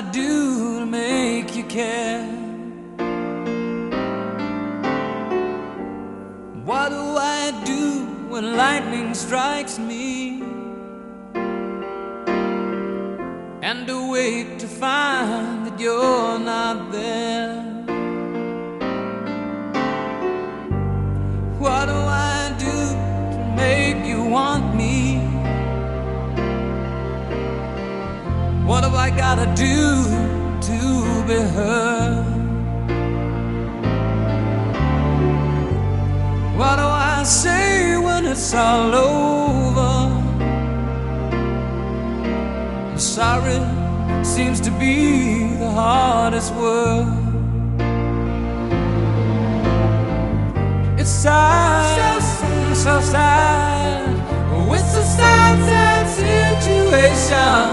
gotta do to make you care? What do I do when lightning strikes me and awake to find that you're not there? What do I do to make you want me? What have I gotta do to be heard? What do I say when it's all over? Sorry seems to be the hardest word. It's sad, so sad. It's a sad, sad situation,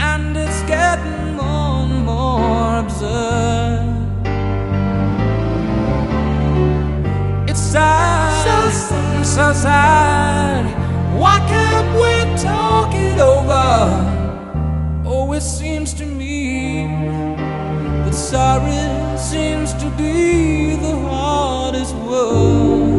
and it's getting more and more absurd. It's sad, so sad. Why can't we talk it over? Oh, it seems to me that sorry seems to be the hardest word.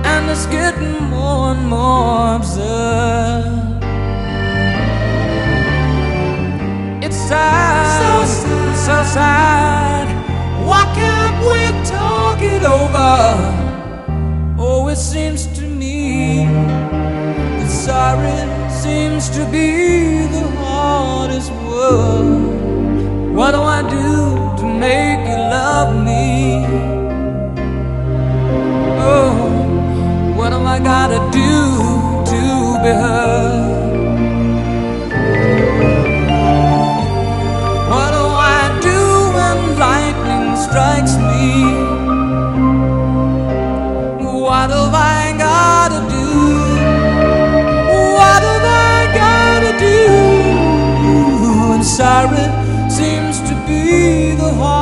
And it's getting more and more absurd. It's sad, so sad. Why can't we talk it over? Oh, it seems to me that sorry seems to be the hardest word. What do I do to make you love me? Oh, what have I gotta do to be heard? What do I do when lightning strikes me? What have I gotta do? What have I gotta do? And sorry seems to be the hardest